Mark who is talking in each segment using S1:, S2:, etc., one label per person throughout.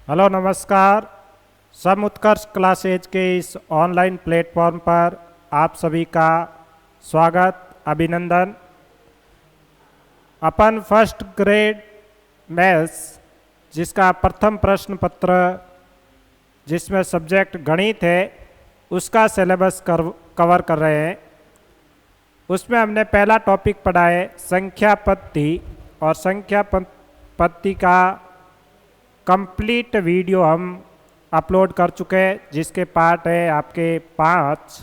S1: Hello नमस्कार। सम उत्कर्ष classes के इस ऑनलाइन प्लेटफॉर्म पर आप सभी का स्वागत अभिनंदन। अपन फर्स्ट ग्रेड मैथ्स जिसका प्रथम प्रश्न पत्र जिसमें सब्जेक्ट गणित है उसका सिलेबस कवर कर रहे हैं। उसमें हमने पहला टॉपिक पढ़ा है संख्या पद्धति, और संख्या पद्धति का कंप्लीट वीडियो हम अपलोड कर चुके हैं जिसके पार्ट है आपके 5,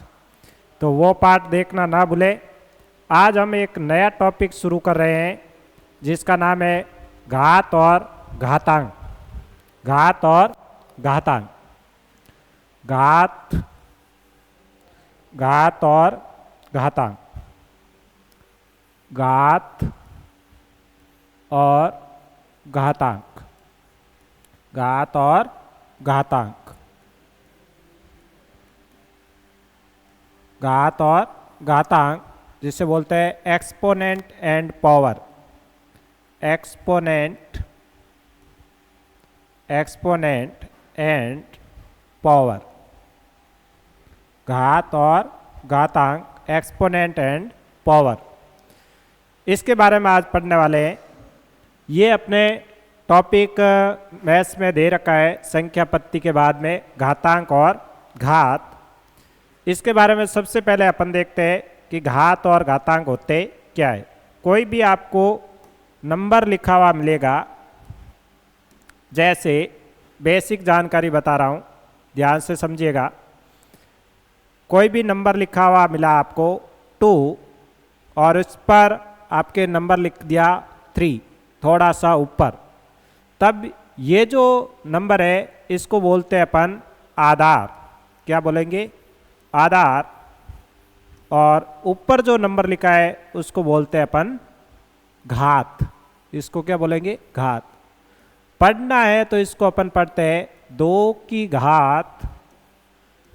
S1: तो वो पार्ट देखना ना भूले। आज हम एक नया टॉपिक शुरू कर रहे हैं जिसका नाम है घात और घातांक। घात और घातांक। घात, घात और घातांक। घात और घातांक। घात और घातांक। घात और घातांक जिसे बोलते हैं exponent and power. Exponent, exponent and power. घात और घातांक, एक्सपोनेंट एंड पावर, इसके बारे में आज पढ़ने वाले हैं। ये अपने टॉपिक मैथ्स में दे रखा है संख्या पद्धति के बाद में घातांक और घात। इसके बारे में सबसे पहले अपन देखते हैं कि घात और घातांक होते क्या है। कोई भी आपको नंबर लिखा हुआ मिलेगा, जैसे बेसिक जानकारी बता रहा हूँ, ध्यान से समझिएगा। कोई भी नंबर लिखा हुआ मिला आपको 2 और उस पर आपके नंबर लिख दिया 3 थोड़ा सा ऊपर, तब ये जो नंबर है इसको बोलते हैं अपन आधार। क्या बोलेंगे? आधार। और ऊपर जो नंबर लिखा है उसको बोलते हैं अपन घात। इसको क्या बोलेंगे? घात। पढ़ना है तो इसको अपन पढ़ते हैं 2 की घात,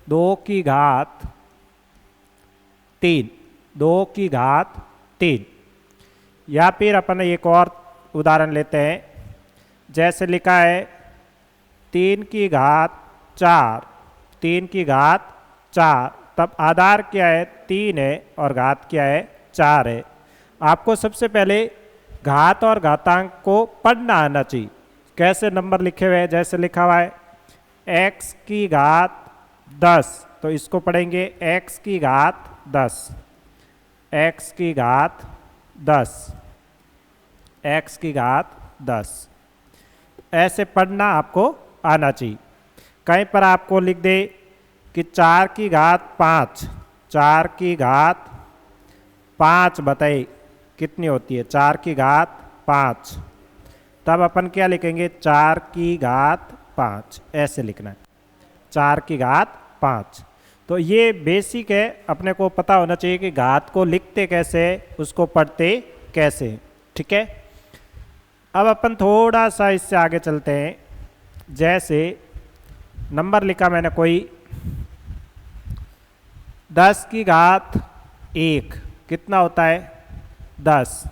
S1: 2 की घात 3, 2 की घात 3। या फिर अपन एक और उदाहरण लेते हैं, जैसे लिखा है 3 की घात 4, 3 की घात 4, तब आधार क्या है? 3 है और घात क्या है? 4 है। आपको सबसे पहले घात और घातांक को पढ़ना आना चाहिए। कैसे नंबर लिखे हुए हैं? जैसे लिखा हुआ है x की घात 10, तो इसको पढ़ेंगे x की घात 10, x की घात 10, x की घात 10। ऐसे पढ़ना आपको आना चाहिए। कहीं पर आपको लिख दे कि 4 की घात 5, 4 की घात 5 बताइए कितनी होती है? 4 की घात 5, तब अपन क्या लिखेंगे? 4 की घात 5, ऐसे लिखना है, 4 की घात 5। तो ये बेसिक है, अपने को पता होना चाहिए कि घात को लिखते कैसे, उसको पढ़ते कैसे। ठीक है। अब अपन थोड़ा सा इससे आगे चलते हैं। जैसे नंबर लिखा मैंने कोई 10 की घात 1, कितना होता है? 10।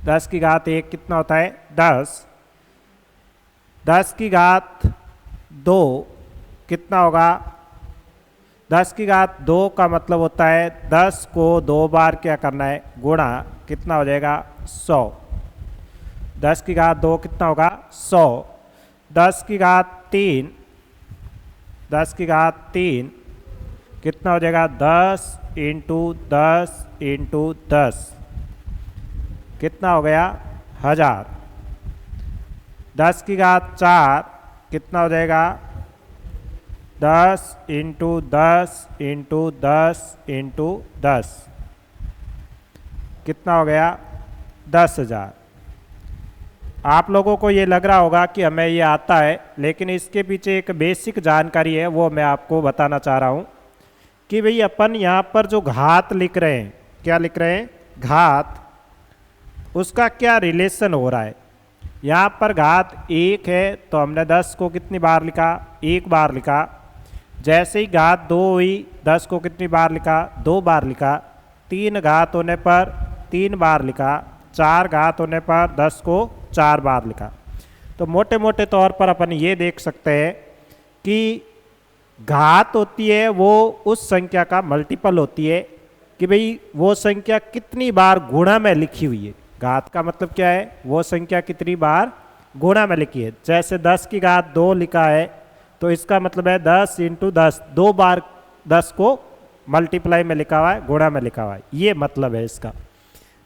S1: 10 की घात 1 कितना होता है? 10। 10 की घात 2 कितना होगा? 10 की घात 2 का मतलब होता है 10 को 2 बार क्या करना है? गुणा। कितना हो जाएगा? 100। 10 की घात 2 कितना होगा? 100। 10 की घात 3, 10 की घात 3 कितना हो जाएगा? 10 इंटू 10 इंटू 10 कितना हो गया? 1000। 10 की घात 4 कितना हो जाएगा? 10 इंटू 10 इंटू 10 इंटू 10 कितना हो गया? 10,000। आप लोगों को ये लग रहा होगा कि हमें ये आता है, लेकिन इसके पीछे एक बेसिक जानकारी है, वो मैं आपको बताना चाह रहा हूँ कि भाई अपन यहाँ पर जो घात लिख रहे हैं, क्या लिख रहे हैं? घात, उसका क्या रिलेशन हो रहा है। यहाँ पर घात 1 है तो हमने 10 को कितनी बार लिखा? 1 बार लिखा। जैसे ही घात 2 हुई, 10 को कितनी बार लिखा? 2 बार लिखा। 3 घात होने पर 3 बार लिखा। 4 घात होने पर 10 को 4 बार लिखा। तो मोटे मोटे तौर पर अपन ये देख सकते हैं कि घात होती है वो उस संख्या का मल्टीपल होती है कि भाई वो संख्या कितनी बार गुणा में लिखी हुई है। घात का मतलब क्या है, वो संख्या कितनी बार गुणा में लिखी है। जैसे 10 की घात 2 लिखा है तो इसका मतलब है 10 × 10, 2 बार 10 को मल्टीप्लाई में लिखा हुआ है, गुणा में लिखा हुआ है, ये मतलब है इसका।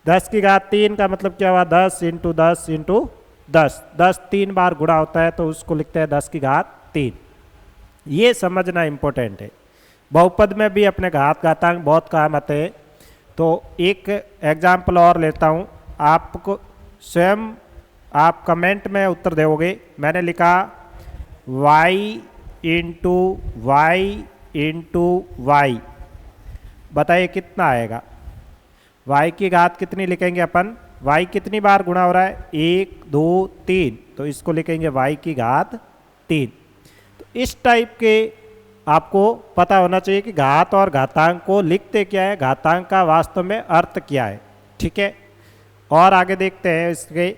S1: 10 की घात 3 का मतलब क्या हुआ, 10 × 10 × 10, 10 3 बार गुणा होता है तो उसको लिखते हैं 10 की घात 3। ये समझना इम्पोर्टेंट है। बहुपद में भी अपने घात घातांक बहुत काम आते हैं। तो एक एग्जाम्पल और लेता हूँ, आपको स्वयं आप कमेंट में उत्तर दोगे। मैंने लिखा y × y × y, बताइए कितना आएगा। y की घात कितनी लिखेंगे अपन, y कितनी बार गुणा हो रहा है, 1 2 3, तो इसको लिखेंगे y की घात 3। तो इस टाइप के आपको पता होना चाहिए कि घात और घातांक को लिखते क्या है, घातांक का वास्तव में अर्थ क्या है। ठीक है, और आगे देखते हैं इसके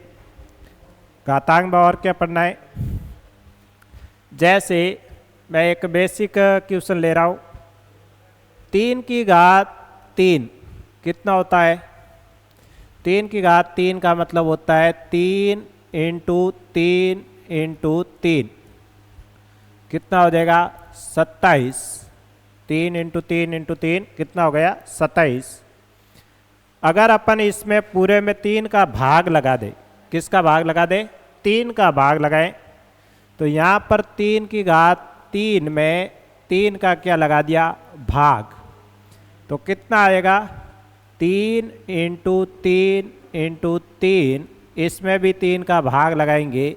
S1: घातांक में और क्या पढ़ना है। जैसे मैं एक बेसिक क्वेश्चन ले रहा हूँ, 3 की घात 3 कितना होता है। 3 की घात 3 का मतलब होता है 3 × 3 × 3, कितना हो जाएगा 27। 3 × 3 × 3 कितना हो गया 27। अगर अपन इसमें पूरे में 3 का भाग लगा दे, किसका भाग लगा दे, 3 का भाग लगाएं, तो यहाँ पर 3 की घात 3 में 3 का क्या लगा दिया, भाग, तो कितना आएगा 3 × 3 × 3, इसमें भी 3 का भाग लगाएंगे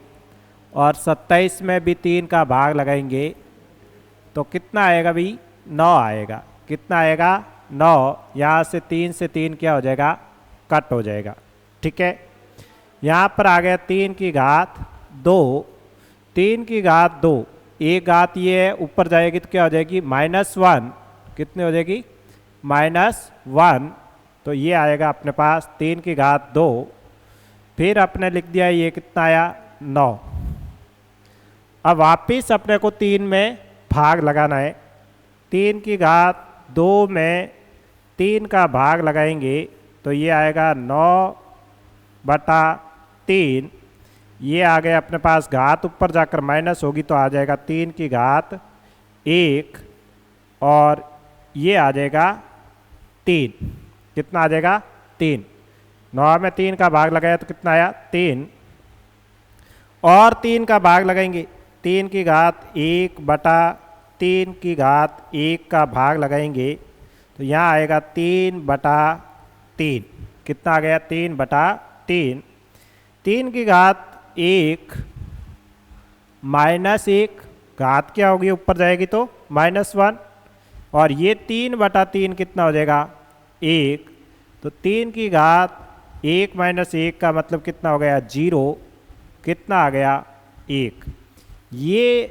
S1: और 27 में भी 3 का भाग लगाएंगे, तो कितना आएगा भाई 9 आएगा। कितना आएगा 9। यहाँ से 3 से 3 क्या हो जाएगा, कट हो जाएगा। ठीक है, यहाँ पर आ गया 3 की घात 2। 3 की घात 2, एक घात ये है ऊपर जाएगी तो क्या हो जाएगी -1, कितनी हो जाएगी -1, तो ये आएगा अपने पास 3 की घात 2। फिर अपने लिख दिया ये कितना आया 9। अब वापिस अपने को 3 में भाग लगाना है। 3 की घात 2 में 3 का भाग लगाएंगे तो ये आएगा 9/3। ये आ गया अपने पास, घात ऊपर जाकर माइनस होगी तो आ जाएगा 3 की घात 1 और ये आ जाएगा 3। कितना आ जाएगा 3। 9 में 3 का भाग लगाया तो कितना आया 3, और 3 का भाग लगाएंगे, 3 की घात 1/3 की घात 1 का भाग लगाएंगे तो यहाँ आएगा 3/3। कितना आ गया 3/3। 3 की घात 1 -1, घात क्या होगी ऊपर जाएगी तो -1, और ये 3/3 कितना हो जाएगा 1, तो 3 की घात 1 - 1 का मतलब कितना हो गया 0, कितना आ गया 1। ये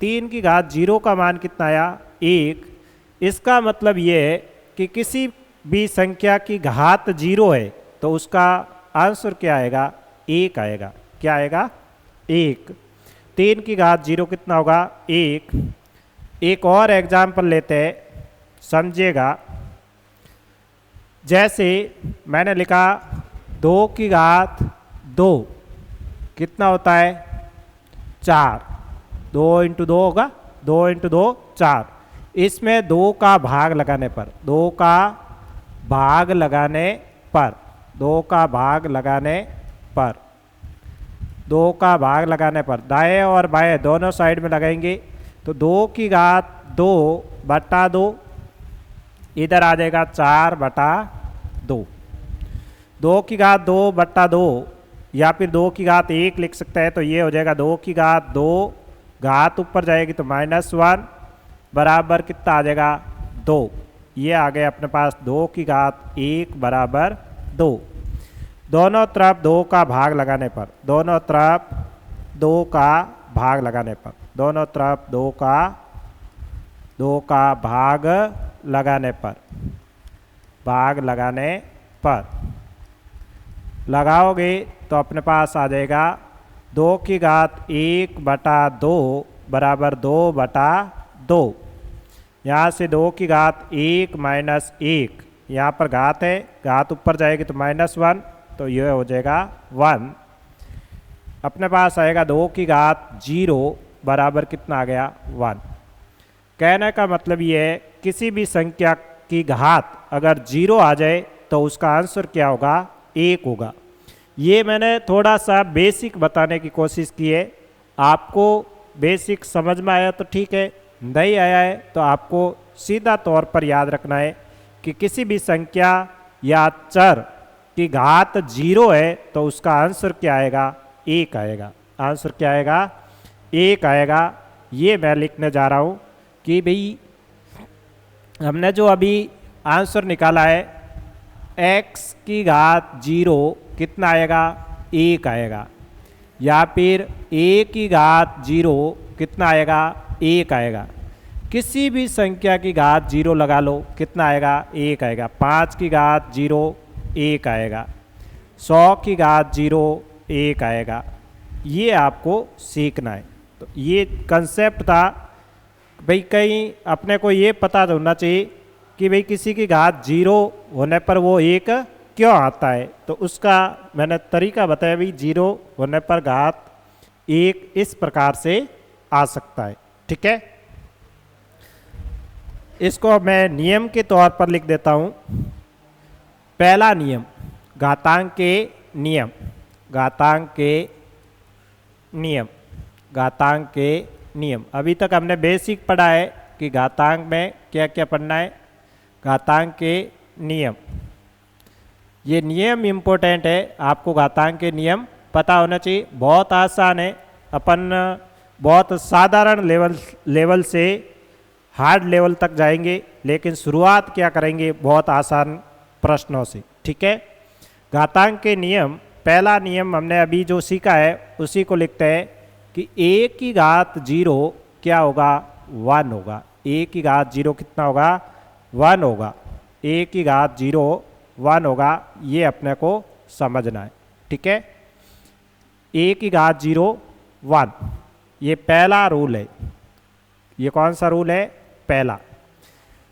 S1: 3 की घात 0 का मान कितना आया 1। इसका मतलब ये है कि किसी भी संख्या की घात 0 है तो उसका आंसर क्या आएगा 1 आएगा। क्या आएगा 1। 3 की घात 0 कितना होगा 1। एक और एग्जाम्पल लेते हैं, समझिएगा। जैसे मैंने लिखा 2 की घात 2 कितना होता है 4। 2 × 2 होगा, 2 × 2 4। इसमें 2 का भाग लगाने पर, 2 का भाग लगाने पर, 2 का भाग लगाने पर, 2 का भाग लगाने पर दाएं और बाएं दोनों साइड में लगाएंगे तो 2 की घात 2/2 इधर आ जाएगा 4/2। 2 की घात 2/2 या फिर 2 की घात 1 लिख सकते हैं, तो ये हो जाएगा 2 की घात 2, घात ऊपर जाएगी तो -1 बराबर कितना आ जाएगा 2। ये आ गया अपने पास 2 की घात 1 बराबर 2। दोनों तरफ 2 का भाग लगाने पर, दोनों तरफ 2 का भाग लगाने पर, दोनों तरफ 2 का भाग लगाने पर, भाग लगाने पर लगाओगे तो अपने पास आ जाएगा 2^1/2 बराबर 2/2। यहाँ से 2^1 माइनस 1, यहाँ पर घात है, घात ऊपर जाएगी तो -1, तो यह हो जाएगा 1। अपने पास आएगा 2^0 बराबर कितना आ गया 1। कहने का मतलब ये है किसी भी संख्या की घात अगर 0 आ जाए तो उसका आंसर क्या होगा 1 होगा। ये मैंने थोड़ा सा बेसिक बताने की कोशिश की है। आपको बेसिक समझ में आया तो ठीक है, नहीं आया है तो आपको सीधा तौर पर याद रखना है कि किसी भी संख्या या चर की घात 0 है तो उसका आंसर क्या आएगा 1 आएगा। आंसर क्या आएगा 1 आएगा। ये मैं लिखने जा रहा हूँ कि भाई हमने जो अभी आंसर निकाला है x⁻0 कितना आएगा 1 आएगा, या फिर a⁻0 कितना आएगा 1 आएगा। किसी भी संख्या की घात 0 लगा लो, कितना आएगा 1 आएगा। 5⁻0 1 आएगा, 100⁻0 1 आएगा। ये आपको सीखना है। तो ये कंसेप्ट था भाई, कहीं अपने को ये पता होना चाहिए कि भाई किसी की घात 0 होने पर वो 1 क्यों आता है। तो उसका मैंने तरीका बताया भाई, 0 होने पर घात 1 इस प्रकार से आ सकता है। ठीक है, इसको मैं नियम के तौर पर लिख देता हूँ। पहला नियम घातांक के नियम, घातांक के नियम, घातांक के नियम। अभी तक हमने बेसिक पढ़ा है कि घातांक में क्या क्या पढ़ना है। घातांक के नियम, ये नियम इम्पोर्टेंट है, आपको घातांक के नियम पता होना चाहिए। बहुत आसान है, अपन बहुत साधारण लेवल से हार्ड लेवल तक जाएंगे, लेकिन शुरुआत क्या करेंगे बहुत आसान प्रश्नों से। ठीक है, घातांक के नियम, पहला नियम हमने अभी जो सीखा है उसी को लिखते हैं कि a⁻0 क्या होगा 1 होगा। a⁻0 कितना होगा 1 होगा। a⁻0 1 होगा, ये अपने को समझना है। ठीक है, a⁻0 1, ये पहला रूल है। ये कौन सा रूल है? पहला।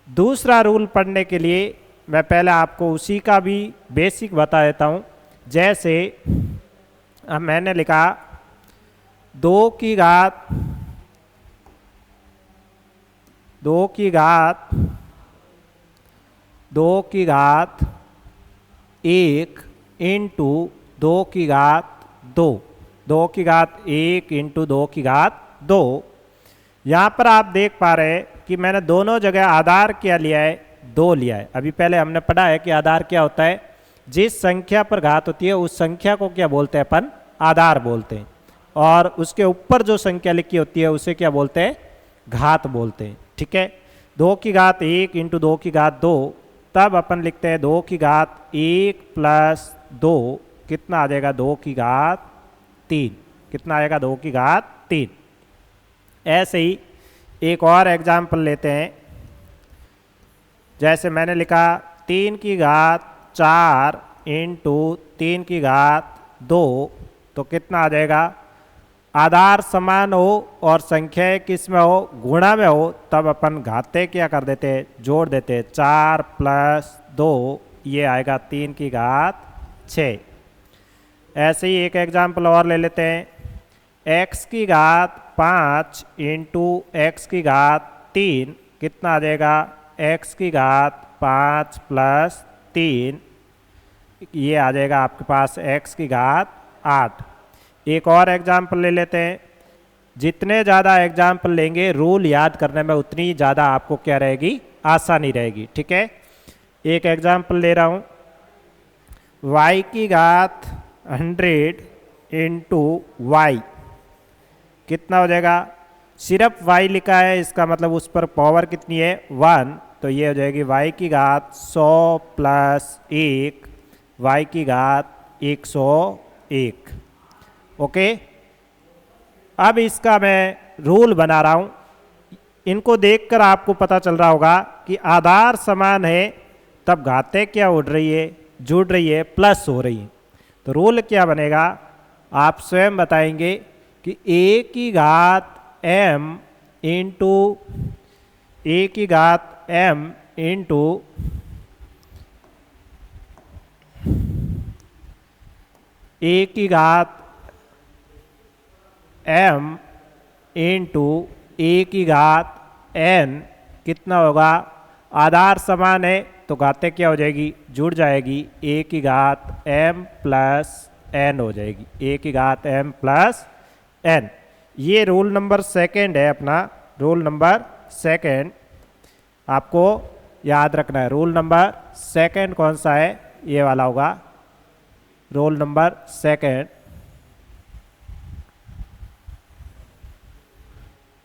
S1: दूसरा रूल पढ़ने के लिए मैं पहले आपको उसी का भी बेसिक बता देता हूँ। जैसे अब मैंने लिखा 2^2 1 इंटू 2^2, 2^1 इंटू 2^2। यहाँ पर आप देख पा रहे हैं कि मैंने दोनों जगह आधार क्या लिया है 2 लिया है। अभी पहले हमने पढ़ा है कि आधार क्या होता है, जिस संख्या पर घात होती है उस संख्या को क्या बोलते हैं अपन? आधार बोलते हैं। और उसके ऊपर जो संख्या लिखी होती है उसे क्या बोलते हैं? घात बोलते हैं। ठीक है, 2^1 इंटू 2^2, तब अपन लिखते हैं 2^1 प्लस 2 कितना आ जाएगा 2^3। कितना आएगा 2^3। ऐसे ही एक और एग्जाम्पल लेते हैं। जैसे मैंने लिखा 3^4 इंटू 3^2, तो कितना आ जाएगा? आधार समान हो और संख्या किस में हो? गुणा में हो, तब अपन घाते क्या कर देते हैं? जोड़ देते हैं। 4 प्लस 2 ये आएगा 3^6। ऐसे ही एक एग्जाम्पल और ले लेते हैं। x⁵5 इंटू x⁵3 कितना आ जाएगा? x⁵5 प्लस 3 ये आ जाएगा आपके पास x⁵8। एक और एग्जाम्पल ले लेते हैं। जितने ज़्यादा एग्जाम्पल लेंगे रूल याद करने में उतनी ज़्यादा आपको क्या रहेगी? आसानी रहेगी। ठीक है, एक एग्जाम्पल ले रहा हूँ। y⁵100 इंटू y कितना हो जाएगा? सिर्फ y लिखा है, इसका मतलब उस पर पावर कितनी है? 1, तो ये हो जाएगी y⁵100 प्लस 1 y⁵101। ओके, अब इसका मैं रूल बना रहा हूँ। इनको देखकर आपको पता चल रहा होगा कि आधार समान है तब घातें क्या उड़ रही है? जुड़ रही है, प्लस हो रही है। तो रूल क्या बनेगा? आप स्वयं बताएंगे कि ए की घात m इंटू ए की घात m इंटू ए की घात m इंटू ए की घात n कितना होगा? आधार समान है तो घातें क्या हो जाएगी? जुड़ जाएगी। ए की घात m प्लस n हो जाएगी। ए की घात m प्लस n। ये रूल नंबर सेकंड है अपना, रूल नंबर सेकंड आपको याद रखना है। रूल नंबर सेकंड कौन सा है? ये वाला होगा rule number second.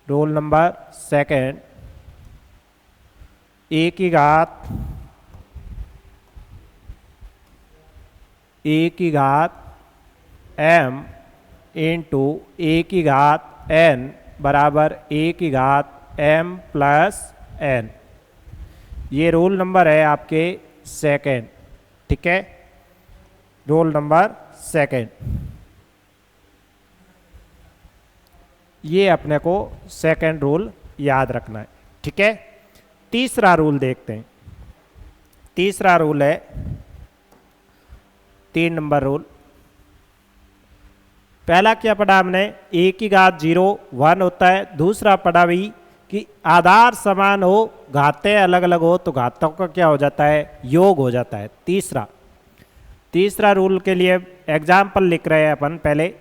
S1: Rule number second, A की घात m इंटू ए की घात n बराबर ए की घात m प्लस n। ये रूल नंबर है आपके सेकंड, ठीक है, रूल नंबर सेकंड। ये अपने को सेकंड रूल याद रखना है, ठीक है। तीसरा रूल देखते हैं। तीसरा रूल है 3 नंबर रूल। पहला क्या पढ़ा हमने? ए की घात 0 1 होता है। दूसरा पढ़ा भी कि आधार समान हो, घातें अलग अलग हो तो घातों का क्या हो जाता है? योग हो जाता है। तीसरा रूल के लिए एग्जाम्पल लिख रहे हैं अपन पहले।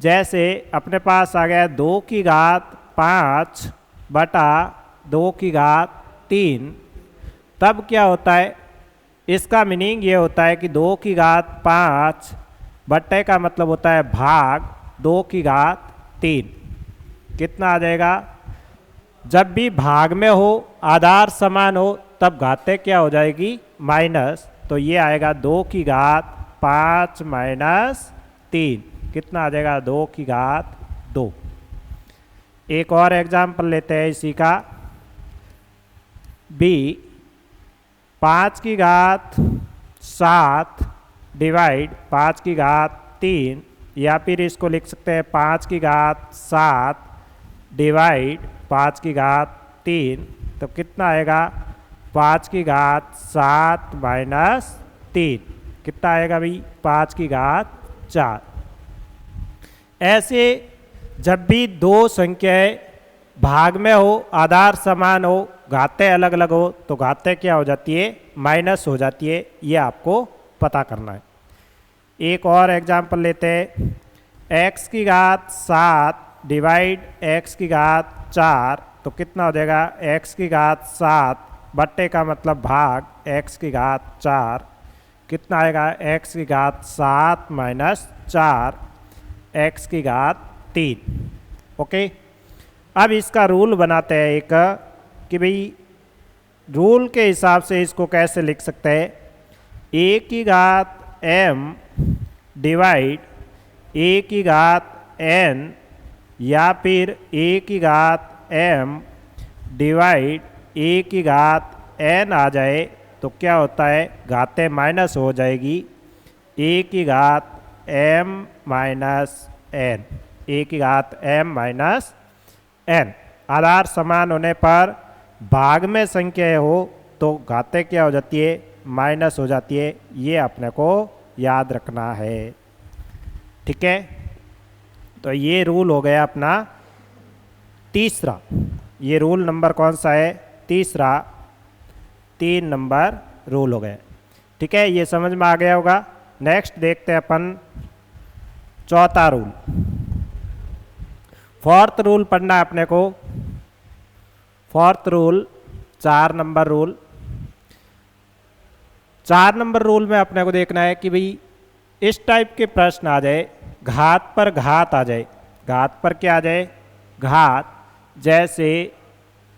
S1: जैसे अपने पास आ गया 2 की घात 5 बटा 2 की घात 3, तब क्या होता है? इसका मीनिंग ये होता है कि 2 की घात 5 बट्टे का मतलब होता है भाग 2 की घात 3। कितना आ जाएगा? जब भी भाग में हो, आधार समान हो, तब घातें क्या हो जाएगी? माइनस। तो ये आएगा 2 की घात 5 माइनस 3। कितना आ जाएगा? 2 की घात 2। एक और एग्जाम्पल लेते हैं इसी का। बी 5 की घात 7 डिवाइड 5 की घात 3, या फिर इसको लिख सकते हैं 5 की घात 7 डिवाइड 5 की घात 3। तो कितना आएगा? 5 की घात 7 माइनस 3। कितना आएगा भाई? 5 की घात 4। ऐसे जब भी दो संख्याएं भाग में हो, आधार समान हो, घातें अलग अलग हो तो घातें क्या हो जाती है? माइनस हो जाती है। ये आपको पता करना है। एक और एग्जाम्पल लेते हैं। x की घात 7 डिवाइड x की घात 4, तो कितना हो जाएगा? x की घात 7 बट्टे का मतलब भाग x की घात 4। कितना आएगा? x की घात 7 माइनस 4 x की घात 3। ओके, अब इसका रूल बनाते हैं एक, कि भाई रूल के हिसाब से इसको कैसे लिख सकते हैं? a की घात m डिवाइड a की घात n, या फिर a की घात m डिवाइड a की घात n आ जाए तो क्या होता है? घातें माइनस हो जाएगी। a की घात m माइनस n, a की घात m माइनस n। आधार समान होने पर भाग में संख्या हो तो घातें क्या हो जाती है? माइनस हो जाती है। ये अपने को याद रखना है, ठीक है। तो ये रूल हो गया अपना तीसरा। ये रूल नंबर कौन सा है? तीसरा, 3 नंबर रूल हो गया, ठीक है। ये समझ में आ गया होगा। नेक्स्ट देखते हैं अपन चौथा रूल। फोर्थ रूल पढ़ना है अपने को। Fourth rule 4 number rule. 4 number rule में अपने को देखना है कि भाई इस टाइप के प्रश्न आ जाए, घात पर घात आ जाए। घात पर क्या आ जाए? घात। जैसे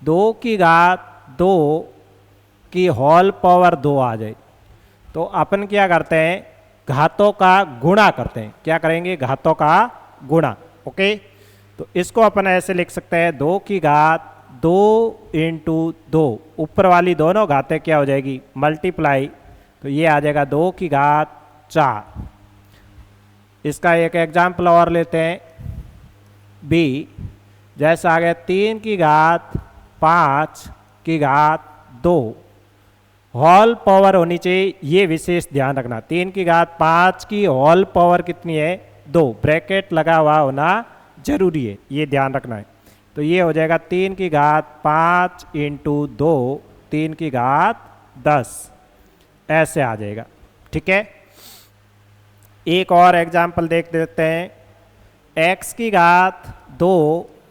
S1: 2 की घात 2 की होल पावर 2 आ जाए तो अपन क्या करते हैं? घातों का गुणा करते हैं। क्या करेंगे? घातों का गुणा। ओके, तो इसको अपन ऐसे लिख सकते हैं 2 की घात 2 इंटू 2, ऊपर वाली दोनों घातें क्या हो जाएगी? मल्टीप्लाई। तो ये आ जाएगा 2 की घात 4। इसका एक एग्जाम्पल और लेते हैं बी। जैसा आ गया 3 की घात 5 की घात 2 होल पावर होनी चाहिए, ये विशेष ध्यान रखना। 3 की घात 5 की होल पावर कितनी है 2, ब्रैकेट लगा हुआ होना जरूरी है, ये ध्यान रखना है। तो ये हो जाएगा 3 की घात 5 इंटू 2 3 की घात 10, ऐसे आ जाएगा। ठीक है, एक और एग्जाम्पल देख लेते हैं। x की घात 2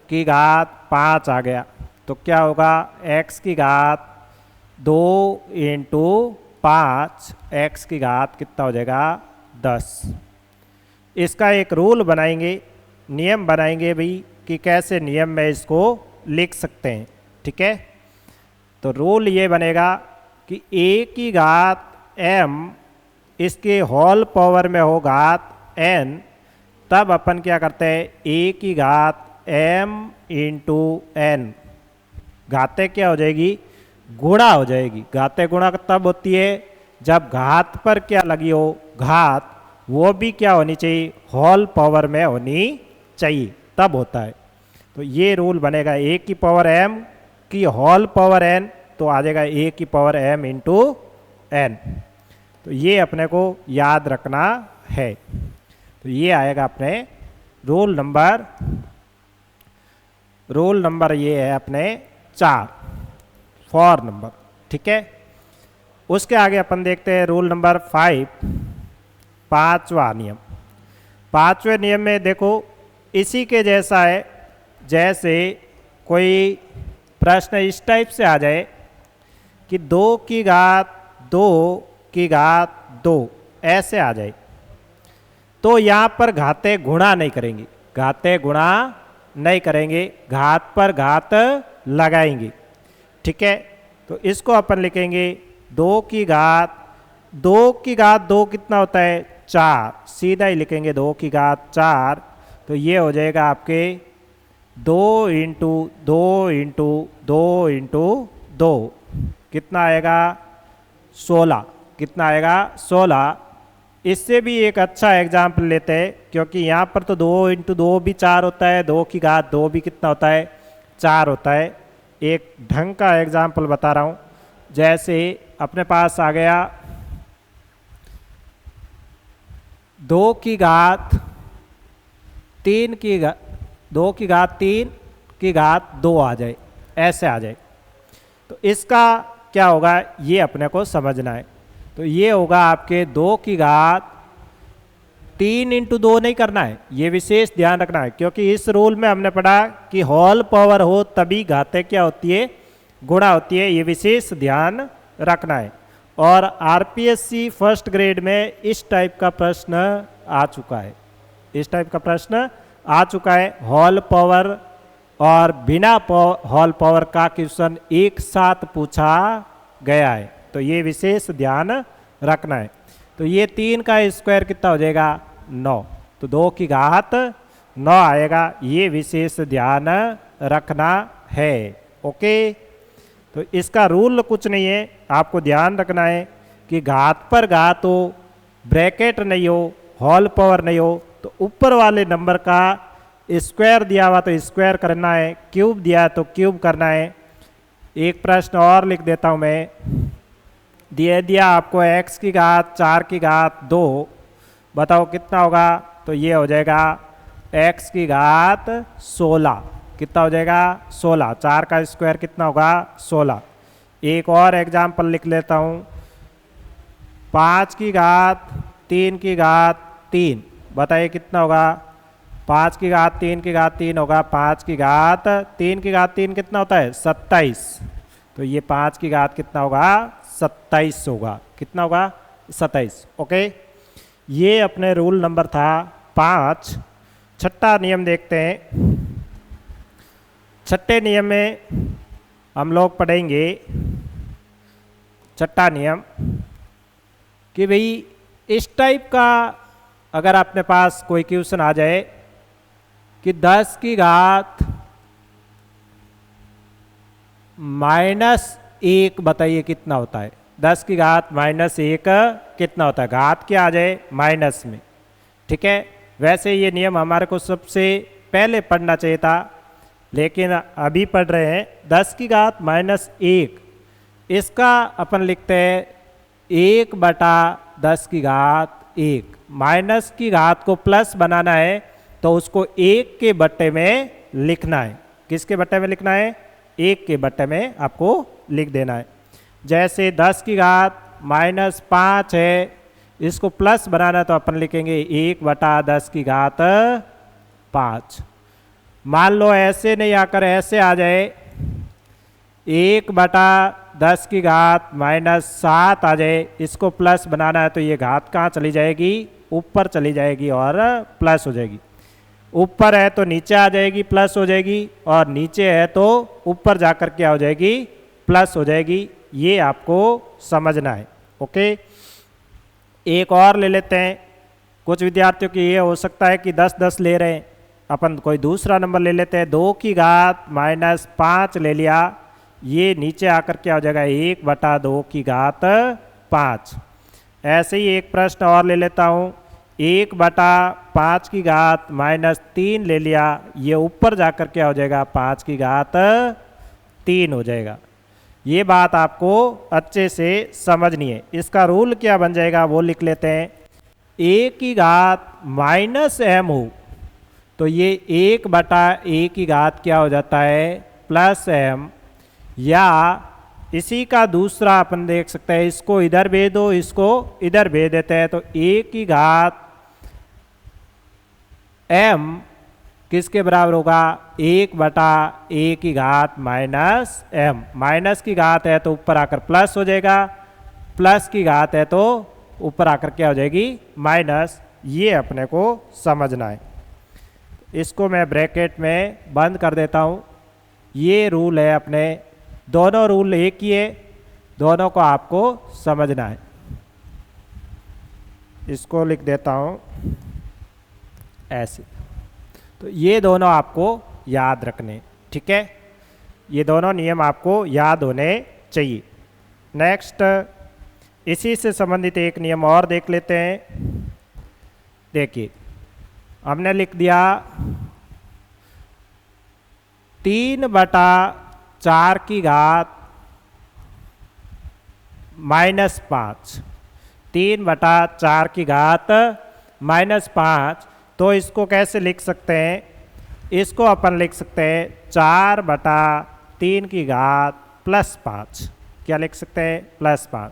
S1: की घात 5 आ गया, तो क्या होगा x की घात 2 इंटू 5, एक्स की घात कितना हो जाएगा 10। इसका एक रूल बनाएंगे, नियम बनाएंगे भाई कि कैसे नियम में इसको लिख सकते हैं। ठीक है, तो रूल ये बनेगा कि a की घात m इसके होल पावर में हो घात n, तब अपन क्या करते हैं a की घात m इंटू n, घाते क्या हो जाएगी गुणा हो जाएगी। घाते गुणा तब होती है जब घात पर क्या लगी हो घात, वो भी क्या होनी चाहिए होल पावर में होनी चाहिए, तब होता है। तो ये रूल बनेगा a की पावर m की होल पावर n, तो आ जाएगा a की पावर m इंटू n। तो ये अपने को याद रखना है। तो ये आएगा अपने रूल नंबर ये है अपने 4 4 नंबर। ठीक है, उसके आगे अपन देखते हैं रूल नंबर 5, पांचवा नियम। पांचवें नियम में देखो इसी के जैसा है, जैसे कोई प्रश्न इस टाइप से आ जाए कि 2 की घात 2 की घात 2 ऐसे आ जाए, तो यहाँ पर घाते गुणा नहीं करेंगे, घाते गुणा नहीं करेंगे, घात पर घात लगाएंगे। ठीक है, तो इसको अपन लिखेंगे 2 की घात 2 कितना होता है 4, सीधा ही लिखेंगे 2 की घात 4। तो ये हो जाएगा आपके 2 इंटू 2 इंटू 2 इंटू 2 कितना आएगा 16, कितना आएगा 16। इससे भी एक अच्छा एग्जाम्पल लेते हैं, क्योंकि यहाँ पर तो 2 इंटू 2 भी 4 होता है, 2 की घात 2 भी कितना होता है 4 होता है। एक ढंग का एग्जाम्पल बता रहा हूँ, जैसे अपने पास आ गया 2 की घात 3 की घात 2 की घात 3 की घात 2 आ जाए, ऐसे आ जाए, तो इसका क्या होगा ये अपने को समझना है। तो ये होगा आपके 2 की घात 3 इंटू 2 नहीं करना है, ये विशेष ध्यान रखना है, क्योंकि इस रूल में हमने पढ़ा कि होल पावर हो तभी घाते क्या होती है गुणा होती है, ये विशेष ध्यान रखना है। और आरपीएससी फर्स्ट ग्रेड में इस टाइप का प्रश्न आ चुका है, इस टाइप का प्रश्न आ चुका है। होल पावर और बिना होल पावर का क्वेश्चन एक साथ पूछा गया है, तो ये विशेष ध्यान रखना है। तो ये 3 का स्क्वायर कितना हो जाएगा 9, तो 2 की घात 9 आएगा, ये विशेष ध्यान रखना है। ओके, तो इसका रूल कुछ नहीं है, आपको ध्यान रखना है कि घात पर घात हो, ब्रैकेट नहीं हो, होल पावर नहीं हो, तो ऊपर वाले नंबर का स्क्वायर दिया हुआ तो स्क्वायर करना है, क्यूब दिया तो क्यूब करना है। एक प्रश्न और लिख देता हूँ मैं, दिया आपको x की घात 4 की घात 2, बताओ कितना होगा, तो ये हो जाएगा x की घात 16, कितना हो जाएगा 16, 4 का स्क्वायर कितना होगा 16। एक और एग्जाम्पल लिख लेता हूँ, 5 की घात 3 की घात 3, बताइए कितना होगा, 5 की घात 3 की घात 3 होगा, 5 की घात 3 की घात 3 कितना होता है 27, तो ये 5 की घात कितना होगा 27 होगा, कितना होगा 27। ओके, ये अपने रूल नंबर था 5। छठा नियम देखते हैं। छठे नियम में हम लोग पढ़ेंगे छठा नियम कि भाई इस टाइप का अगर अपने पास कोई क्वेश्चन आ जाए कि 10 की घात -1 बताइए कितना होता है, 10 की घात -1 कितना होता है, घात क्या आ जाए माइनस में। ठीक है, वैसे ये नियम हमारे को सबसे पहले पढ़ना चाहिए था, लेकिन अभी पढ़ रहे हैं। 10 की घात माइनस 1, इसका अपन लिखते हैं 1/10 की घात 1। माइनस की घात को प्लस बनाना है तो उसको 1 के बट्टे में लिखना है। किसके बट्टे में लिखना है? 1 के बट्टे में आपको लिख देना है। जैसे 10 की घात माइनस 5 है, इसको प्लस बनाना तो अपन लिखेंगे 1/10 की घात 5। मान लो ऐसे नहीं आकर ऐसे आ जाए, 1/10 की घात माइनस 7 आ जाए, इसको प्लस बनाना है तो ये घात कहाँ चली जाएगी? ऊपर चली जाएगी और प्लस हो जाएगी। ऊपर है तो नीचे आ जाएगी, प्लस हो जाएगी, और नीचे है तो ऊपर जाकर क्या हो जाएगी? प्लस हो जाएगी। ये आपको समझना है। ओके, एक और ले लेते हैं। कुछ विद्यार्थियों की ये हो सकता है कि 10-10 ले रहे हैं, अपन कोई दूसरा नंबर ले लेते हैं। 2 की घात माइनस 5 ले लिया, ये नीचे आकर क्या हो जाएगा? 1/2 की घात 5। ऐसे ही एक प्रश्न और ले लेता हूँ। 1/5 की घात माइनस 3 ले लिया, ये ऊपर जाकर क्या हो जाएगा? 5 की घात 3 हो जाएगा। ये बात आपको अच्छे से समझनी है। इसका रूल क्या बन जाएगा वो लिख लेते हैं। 1 की घात माइनस m हो तो ये 1/a की घात क्या हो जाता है? Plus m। या इसी का दूसरा अपन देख सकते हैं, इसको इधर भेज दो, इसको इधर भेज देते हैं, तो 1 की घात m किसके बराबर होगा? 1/a की घात माइनस m। माइनस की घात है तो ऊपर आकर प्लस हो जाएगा, प्लस की घात है तो ऊपर आकर क्या हो जाएगी? माइनस। ये अपने को समझना है। इसको मैं ब्रैकेट में बंद कर देता हूँ। ये रूल है अपने, दोनों रूल एक ही है, दोनों को आपको समझना है। इसको लिख देता हूँ ऐसे। तो ये दोनों आपको याद रखने, ठीक है? ये दोनों नियम आपको याद होने चाहिए। नेक्स्ट, इसी से संबंधित एक नियम और देख लेते हैं। देखिए, हमने लिख दिया 3/4 की घात माइनस 5। 3/4 की घात माइनस 5, तो इसको कैसे लिख सकते हैं? इसको अपन लिख सकते हैं 4/3 की घात प्लस 5। क्या लिख सकते हैं? प्लस 5।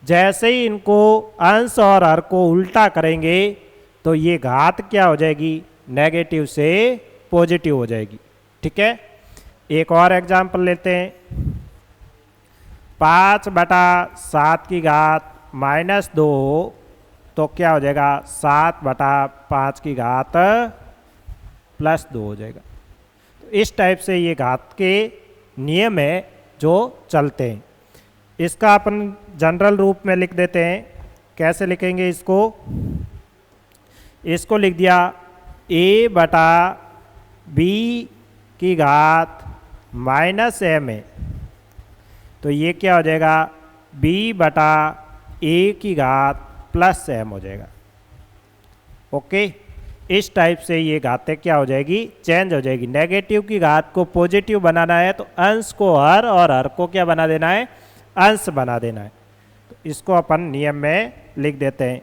S1: जैसे ही इनको अंश और हर को उल्टा करेंगे तो ये घात क्या हो जाएगी? नेगेटिव से पॉजिटिव हो जाएगी, ठीक है? एक और एग्जाम्पल लेते हैं। 5/7 की घात माइनस 2 तो क्या हो जाएगा? 7/5 की घात प्लस 2 हो जाएगा। तो इस टाइप से ये घात के नियम है जो चलते हैं। इसका अपन जनरल रूप में लिख देते हैं। कैसे लिखेंगे इसको? इसको लिख दिया a/b की घात माइनस m है, तो ये क्या हो जाएगा? b/a की घात प्लस m हो जाएगा। ओके, इस टाइप से ये घातें क्या हो जाएगी? चेंज हो जाएगी। नेगेटिव की घात को पॉजिटिव बनाना है तो अंश को हर और हर को क्या बना देना है? अंश बना देना है। तो इसको अपन नियम में लिख देते हैं।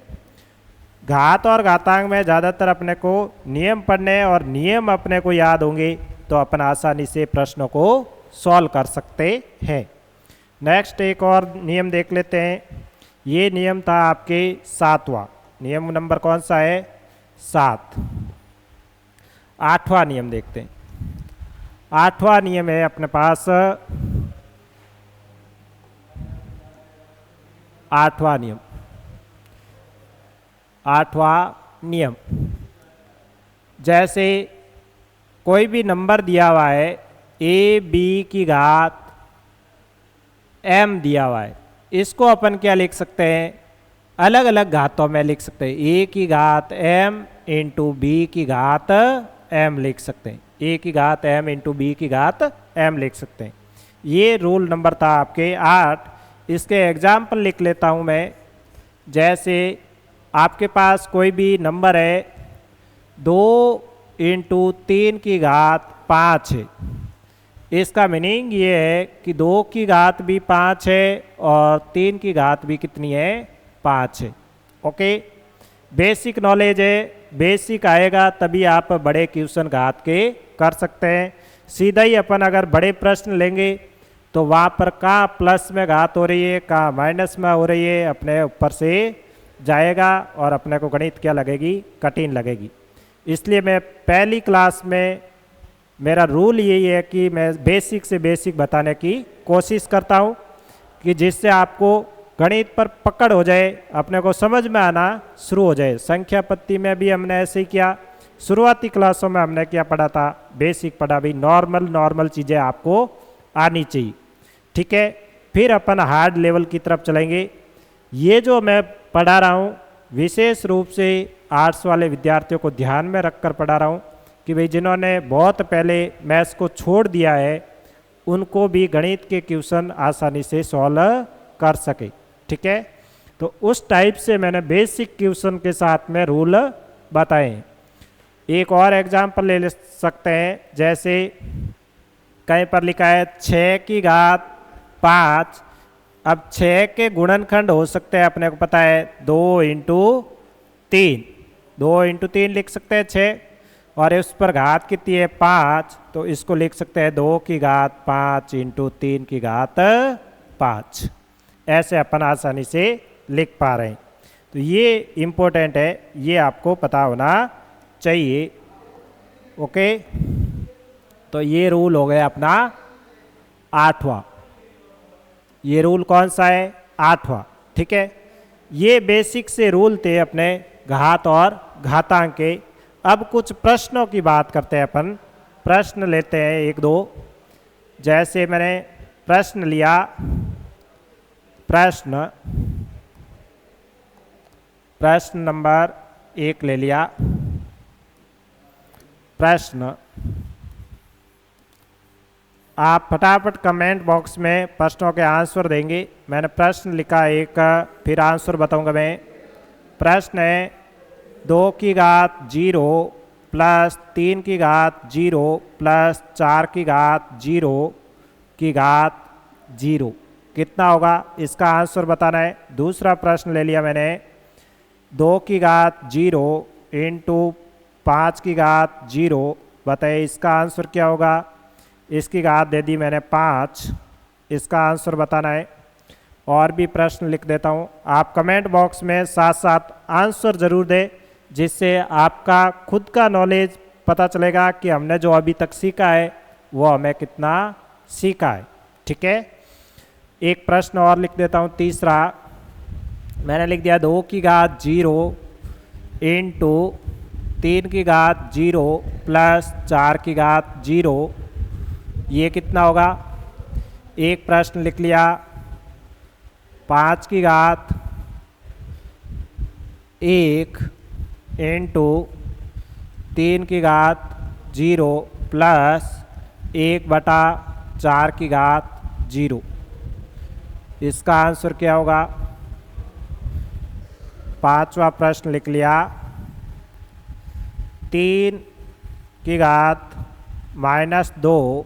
S1: घात और घातांक में ज़्यादातर अपने को नियम पढ़ने और नियम अपने को याद होंगे तो अपन आसानी से प्रश्नों को सॉल्व कर सकते हैं। नेक्स्ट एक और नियम देख लेते हैं। ये नियम था आपके 7वां नियम। नंबर कौन सा है? 7। 8वां नियम देखते हैं। 8वां नियम है अपने पास 8वां नियम। 8वां नियम, जैसे कोई भी नंबर दिया हुआ है, a b की घात m दिया हुआ है, इसको अपन क्या लिख सकते हैं? अलग अलग घातों में लिख सकते हैं। a की घात m इंटू b की घात m लिख सकते हैं। a की घात m इंटू b की घात m लिख सकते हैं। ये रूल नंबर था आपके 8। इसके एग्जाम्पल लिख लेता हूँ मैं। जैसे आपके पास कोई भी नंबर है 2 × 3 की घात 5 है। इसका मीनिंग ये है कि 2 की घात भी 5 है और 3 की घात भी कितनी है, 5 है। ओके, बेसिक नॉलेज है, बेसिक आएगा तभी आप बड़े क्वेश्चन घात के कर सकते हैं। सीधा ही अपन अगर बड़े प्रश्न लेंगे तो वहाँ पर कहाँ प्लस में घात हो रही है, कहाँ माइनस में हो रही है, अपने ऊपर से जाएगा और अपने को गणित क्या लगेगी, कठिन लगेगी। इसलिए मैं पहली क्लास में मेरा रूल यही है कि मैं बेसिक से बेसिक बताने की कोशिश करता हूँ कि जिससे आपको गणित पर पकड़ हो जाए, अपने को समझ में आना शुरू हो जाए। संख्या पत्ति में भी हमने ऐसे ही किया, शुरुआती क्लासों में हमने क्या पढ़ा था, बेसिक पढ़ा भी, नॉर्मल चीज़ें आपको आनी चाहिए। ठीक है, फिर अपन हार्ड लेवल की तरफ चलेंगे। ये जो मैं पढ़ा रहा हूँ विशेष रूप से आर्ट्स वाले विद्यार्थियों को ध्यान में रखकर पढ़ा रहा हूँ कि भाई जिन्होंने बहुत पहले मैथ्स को छोड़ दिया है उनको भी गणित के क्वेश्चन आसानी से सॉल्व कर सके। ठीक है, तो उस टाइप से मैंने बेसिक क्वेश्चन के साथ में रूल बताए। एक और एग्जाम्पल ले सकते हैं, जैसे कहीं पर लिखा है 6 की घात 5। अब 6 के गुणनखंड हो सकते हैं, अपने को पता है 2 × 3, 2 × 3 लिख सकते हैं 6, और उस पर घात कितनी है 5, तो इसको लिख सकते हैं 2 की घात 5 × 3 की घात 5। ऐसे अपन आसानी से लिख पा रहे हैं। तो ये इम्पोर्टेंट है, ये आपको पता होना चाहिए। ओके, तो ये रूल हो गया अपना 8वां। ये रूल कौन सा है, 8वां। ठीक है, ये बेसिक से रूल थे अपने घात और घातांक के। अब कुछ प्रश्नों की बात करते हैं अपन, प्रश्न लेते हैं एक दो। जैसे मैंने प्रश्न लिया, प्रश्न नंबर 1 ले लिया। प्रश्न आप फटाफट कमेंट बॉक्स में प्रश्नों के आंसर देंगे। मैंने प्रश्न लिखा एक, फिर आंसर बताऊंगा मैं। प्रश्न है 2 की घात 0 प्लस 3 की घात 0 प्लस 4 की घात 0 की घात 0 कितना होगा, इसका आंसर बताना है। दूसरा प्रश्न ले लिया मैंने, 2 की घात 0 × 5 की घात 0, बताइए इसका आंसर क्या होगा। इसकी घात दे दी मैंने 5, इसका आंसर बताना है। और भी प्रश्न लिख देता हूँ, आप कमेंट बॉक्स में साथ साथ आंसर ज़रूर दें, जिससे आपका खुद का नॉलेज पता चलेगा कि हमने जो अभी तक सीखा है वो हमें कितना सीखा है। ठीक है, एक प्रश्न और लिख देता हूँ, तीसरा मैंने लिख दिया 2 की घात 0 × 3 की घात 0 प्लस 4 की घात 0, ये कितना होगा। एक प्रश्न लिख लिया 5 की घात 1 × 3 की घात 0 प्लस 1/4 की घात 0, इसका आंसर क्या होगा। 5वां प्रश्न लिख लिया 3 की घात -2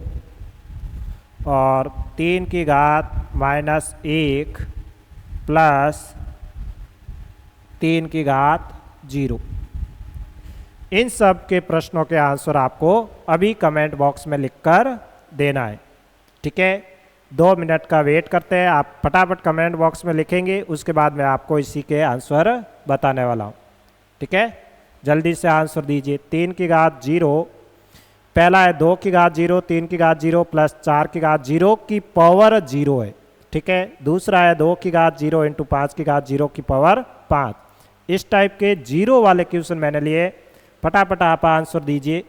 S1: और 3 की घात -1 प्लस 3 की घात 0। इन सब के प्रश्नों के आंसर आपको अभी कमेंट बॉक्स में लिखकर देना है। ठीक है, 2 मिनट का वेट करते हैं, आप फटाफट कमेंट बॉक्स में लिखेंगे, उसके बाद मैं आपको इसी के आंसर बताने वाला हूँ। ठीक है, जल्दी से आंसर दीजिए। 3 की घात 0, पहला है 2 की घात 0, 3 की घात 0 प्लस 4 की घात 0 की पावर 0 है। ठीक है, दूसरा है 2 की घात 0 × 5 की घात 0 की पावर 5। इस टाइप के 0 वाले क्वेश्चन मैंने लिए, फटाफट आप आंसर दीजिए।